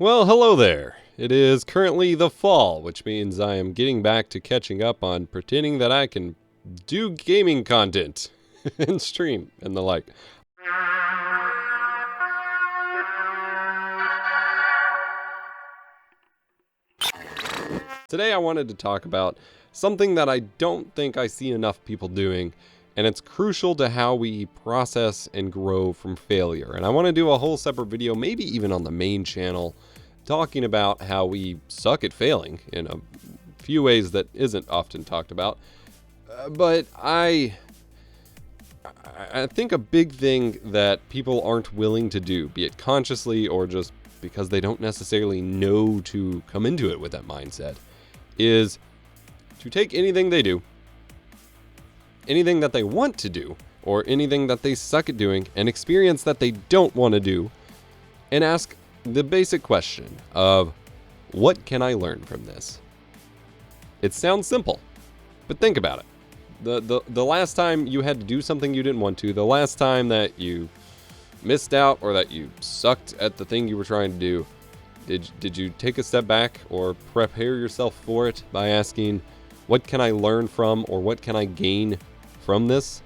Well, hello there. It is currently the fall, which means I am getting back to catching up on pretending that I can do gaming content and stream and the like. Today I wanted to talk about something that I don't think I see enough people doing, and it's crucial to how we process and grow from failure. And I want to do a whole separate video, maybe even on the main channel, talking about how we suck at failing in a few ways that isn't often talked about. But I think a big thing that people aren't willing to do, be it consciously or just because they don't necessarily know to come into it with that mindset, is to take anything they do, anything that they want to do, or anything that they suck at doing, an experience that they don't want to do, and ask the basic question of, what can I learn from this? It sounds simple, but think about it. The last time you had to do something you didn't want to, the last time that you missed out or that you sucked at the thing you were trying to do, did you take a step back or prepare yourself for it by asking, what can I learn from, or what can I gain from this?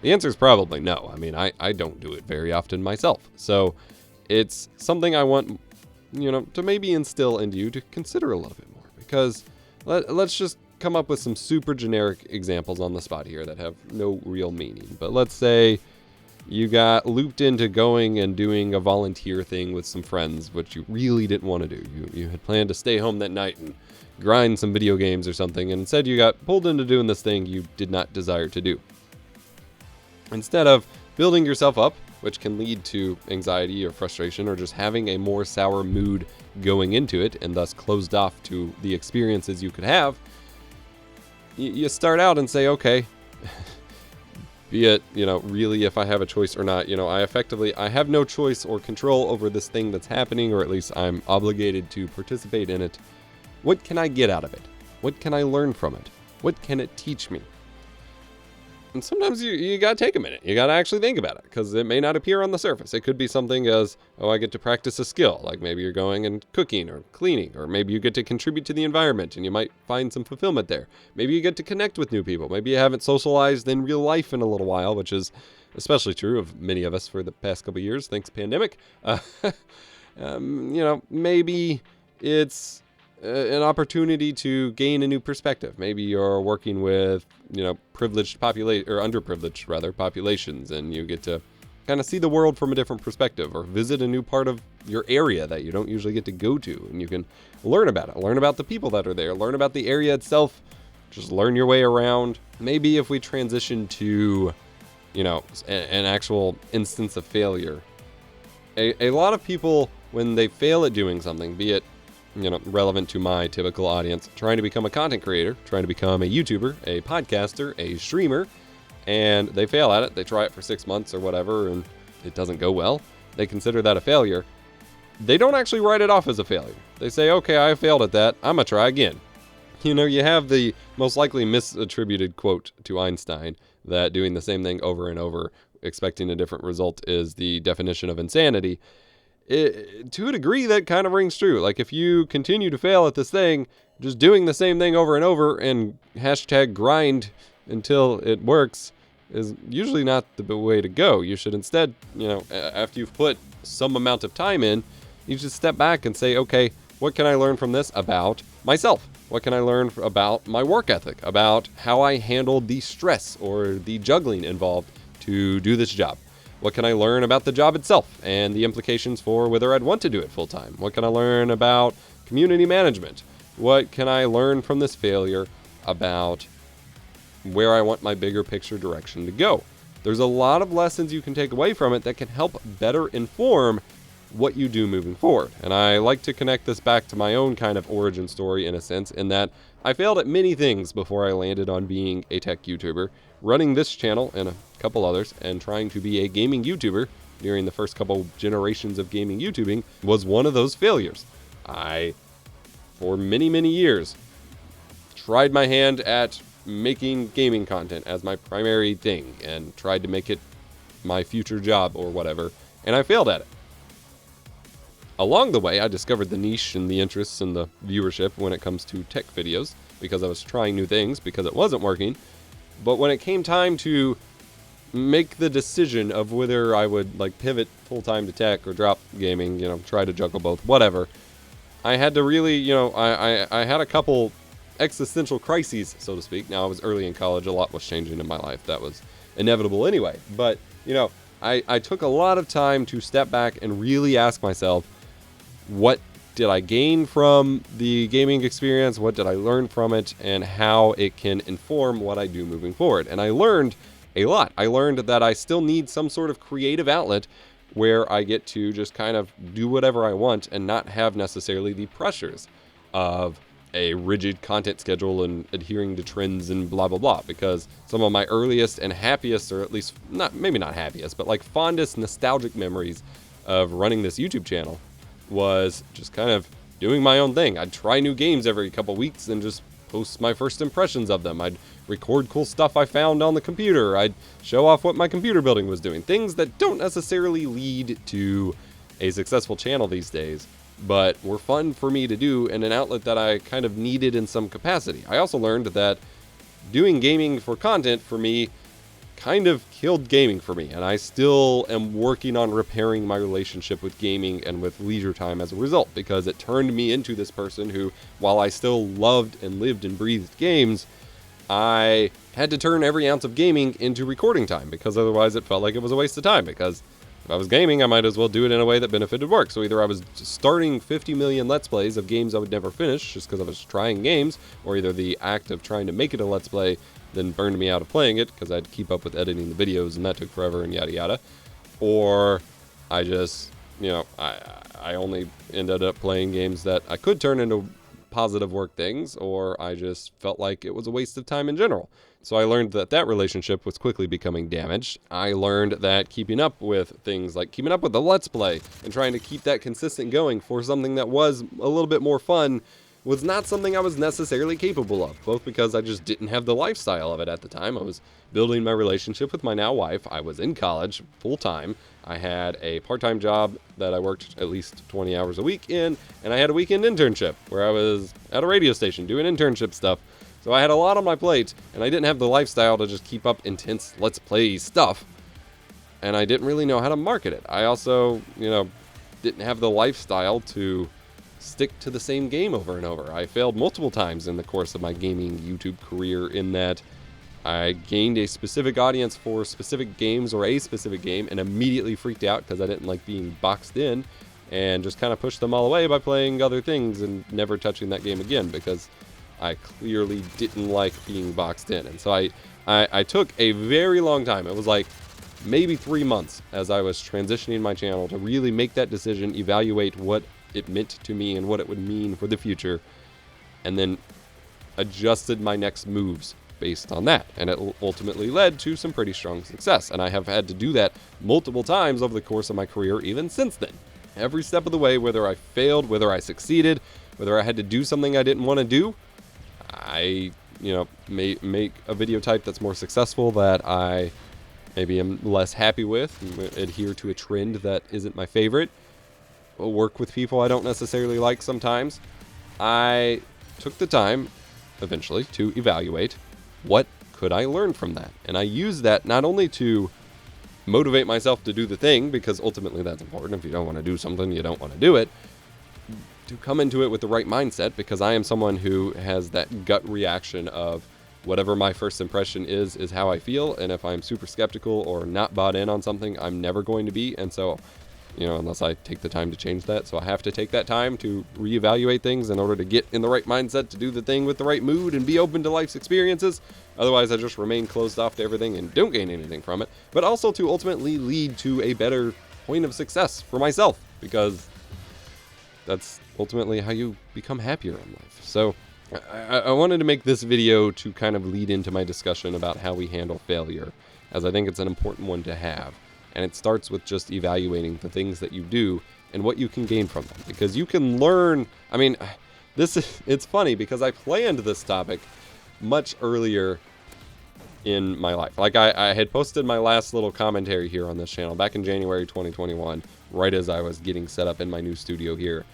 The answer is probably no. I mean, I don't do it very often myself. So it's something I want, to maybe instill into you to consider a little bit more, because let's just come up with some super generic examples on the spot here that have no real meaning. But let's say you got looped into going and doing a volunteer thing with some friends, which you really didn't want to do. You had planned to stay home that night and grind some video games or something, and instead you got pulled into doing this thing you did not desire to do. Instead of building yourself up, which can lead to anxiety or frustration or just having a more sour mood going into it and thus closed off to the experiences you could have, you start out and say, okay, be it, really if I have a choice or not, I have no choice or control over this thing that's happening, or at least I'm obligated to participate in it. What can I get out of it? What can I learn from it? What can it teach me? And sometimes you gotta take a minute. You gotta actually think about it, because it may not appear on the surface. It could be something as, I get to practice a skill, like maybe you're going and cooking or cleaning, or maybe you get to contribute to the environment and you might find some fulfillment there. Maybe you get to connect with new people. Maybe you haven't socialized in real life in a little while, which is especially true of many of us for the past couple of years, thanks pandemic. Maybe it's an opportunity to gain a new perspective. Maybe you're working with, privileged underprivileged populations, and you get to kind of see the world from a different perspective, or visit a new part of your area that you don't usually get to go to, and you can learn about it, learn about the people that are there, learn about the area itself, just learn your way around. Maybe if we transition to, an actual instance of failure, a lot of people, when they fail at doing something, be it relevant to my typical audience, trying to become a content creator, trying to become a YouTuber, a podcaster, a streamer, and they fail at it. They try it for 6 months or whatever, and it doesn't go well. They consider that a failure. They don't actually write it off as a failure. They say, okay, I failed at that. I'm gonna try again. You have the most likely misattributed quote to Einstein that doing the same thing over and over, expecting a different result, is the definition of insanity. To a degree, that kind of rings true. Like, if you continue to fail at this thing, just doing the same thing over and over and #grind until it works is usually not the way to go. You should instead, after you've put some amount of time in, you should step back and say, okay, what can I learn from this about myself? What can I learn about my work ethic, about how I handled the stress or the juggling involved to do this job? What can I learn about the job itself and the implications for whether I'd want to do it full time? What can I learn about community management? What can I learn from this failure about where I want my bigger picture direction to go? There's a lot of lessons you can take away from it that can help better inform what you do moving forward. And I like to connect this back to my own kind of origin story, in a sense, in that I failed at many things before I landed on being a tech YouTuber. Running this channel and a couple others, and trying to be a gaming YouTuber during the first couple generations of gaming YouTubing, was one of those failures. I, for many, many years, tried my hand at making gaming content as my primary thing and tried to make it my future job or whatever, and I failed at it. Along the way, I discovered the niche and the interests and the viewership when it comes to tech videos, because I was trying new things, because it wasn't working. But when it came time to make the decision of whether I would like pivot full-time to tech or drop gaming, you know, try to juggle both, whatever, I had to really, you know, I had a couple existential crises, so to speak. Now, I was early in college. A lot was changing in my life. That was inevitable anyway. But, you know, I took a lot of time to step back and really ask myself, what did I gain from the gaming experience? What did I learn from it? And how it can inform what I do moving forward. And I learned a lot. I learned that I still need some sort of creative outlet where I get to just kind of do whatever I want and not have necessarily the pressures of a rigid content schedule and adhering to trends and blah, blah, blah. Because some of my earliest and happiest, or at least maybe not happiest, but like fondest nostalgic memories of running this YouTube channel was just kind of doing my own thing. I'd try new games every couple weeks and just post my first impressions of them. I'd record cool stuff I found on the computer. I'd show off what my computer building was doing. Things that don't necessarily lead to a successful channel these days, but were fun for me to do and an outlet that I kind of needed in some capacity. I also learned that doing gaming for content for me kind of killed gaming for me, and I still am working on repairing my relationship with gaming and with leisure time as a result, because it turned me into this person who, while I still loved and lived and breathed games, I had to turn every ounce of gaming into recording time, because otherwise it felt like it was a waste of time, because if I was gaming, I might as well do it in a way that benefited work. So either I was starting 50 million Let's Plays of games I would never finish just because I was trying games, or either the act of trying to make it a Let's Play then burned me out of playing it because I'd keep up with editing the videos and that took forever and yada yada. Or I just, you know, I only ended up playing games that I could turn into positive work things, or I just felt like it was a waste of time in general. So I learned that that relationship was quickly becoming damaged. I learned that keeping up with things like keeping up with the Let's Play and trying to keep that consistent going for something that was a little bit more fun was not something I was necessarily capable of, both because I just didn't have the lifestyle of it at the time. I was building my relationship with my now wife. I was in college full-time. I had a part-time job that I worked at least 20 hours a week in, and I had a weekend internship where I was at a radio station doing internship stuff. So I had a lot on my plate, and I didn't have the lifestyle to just keep up intense Let's Play stuff, and I didn't really know how to market it. I also, you know, didn't have the lifestyle to stick to the same game over and over. I failed multiple times in the course of my gaming YouTube career in that I gained a specific audience for specific games or a specific game and immediately freaked out because I didn't like being boxed in, and just kind of pushed them all away by playing other things and never touching that game again because I clearly didn't like being boxed in. And so I took a very long time. It was like maybe 3 months as I was transitioning my channel to really make that decision, evaluate what it meant to me and what it would mean for the future, and then adjusted my next moves based on that. And it ultimately led to some pretty strong success. And I have had to do that multiple times over the course of my career even since then. Every step of the way, whether I failed, whether I succeeded, whether I had to do something I didn't want to do, I, you know, may make a video type that's more successful that I maybe am less happy with, adhere to a trend that isn't my favorite, work with people I don't necessarily like sometimes. I took the time eventually to evaluate what could I learn from that. And I used that not only to motivate myself to do the thing, because ultimately that's important. If you don't want to do something, you don't want to do it. To come into it with the right mindset, because I am someone who has that gut reaction of whatever my first impression is how I feel. And if I'm super skeptical or not bought in on something, I'm never going to be. And so, you know, unless I take the time to change that. So I have to take that time to reevaluate things in order to get in the right mindset to do the thing with the right mood and be open to life's experiences. Otherwise, I just remain closed off to everything and don't gain anything from it. But also to ultimately lead to a better point of success for myself, because that's ultimately how you become happier in life. So I wanted to make this video to kind of lead into my discussion about how we handle failure, as I think it's an important one to have. And it starts with just evaluating the things that you do and what you can gain from them. Because you can learn, I mean, it's funny because I planned this topic much earlier in my life. Like I had posted my last little commentary here on this channel back in January 2021, right as I was getting set up in my new studio here.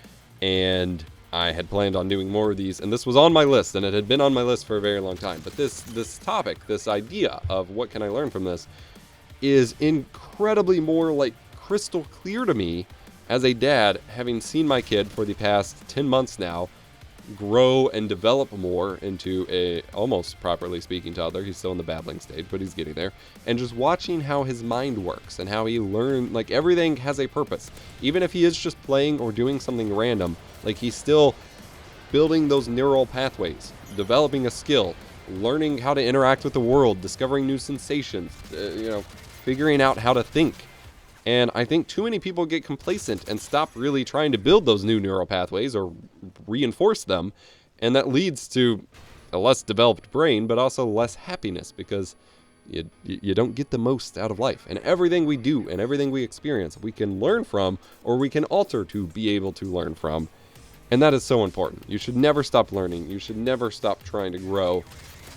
And I had planned on doing more of these, and this was on my list, and it had been on my list for a very long time. But this topic, this idea of what can I learn from this, is incredibly more like crystal clear to me as a dad, having seen my kid for the past 10 months now grow and develop more into a almost properly speaking toddler. He's still in the babbling stage, but he's getting there. And just watching how his mind works and how he learns, like everything has a purpose. Even if he is just playing or doing something random, like he's still building those neural pathways, developing a skill, learning how to interact with the world, discovering new sensations, figuring out how to think. And I think too many people get complacent and stop really trying to build those new neural pathways or reinforce them. And that leads to a less developed brain, but also less happiness, because you don't get the most out of life. And everything we do and everything we experience, we can learn from, or we can alter to be able to learn from. And that is so important. You should never stop learning. You should never stop trying to grow.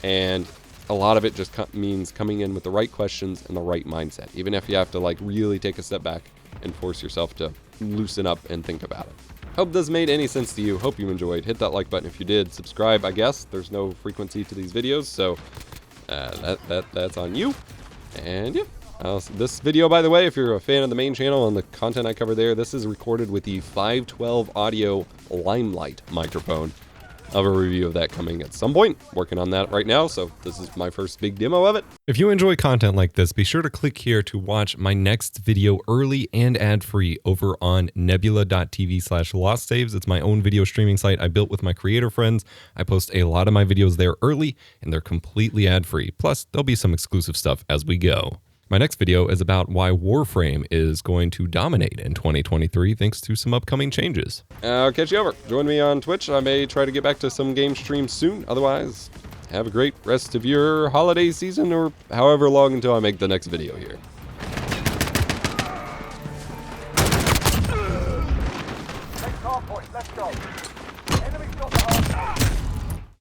And a lot of it just means coming in with the right questions and the right mindset, even if you have to like really take a step back and force yourself to loosen up and think about it. Hope this made any sense to you. Hope you enjoyed. Hit that like button if you did. Subscribe, I guess. There's no frequency to these videos, so that's on you. And yeah, this video, by the way, if you're a fan of the main channel and the content I cover there, this is recorded with the 512 Audio Limelight microphone. I'll have a review of that coming at some point. Working on that right now, so this is my first big demo of it. If you enjoy content like this, be sure to click here to watch my next video early and ad-free over on nebula.tv/LostSaves. It's my own video streaming site I built with my creator friends. I post a lot of my videos there early, and they're completely ad-free. Plus, there'll be some exclusive stuff as we go. My next video is about why Warframe is going to dominate in 2023 thanks to some upcoming changes. I'll catch you over. Join me on Twitch. I may try to get back to some game streams soon. Otherwise, have a great rest of your holiday season, or however long until I make the next video here. Take hard point, let's go. Enemy's got the hard point.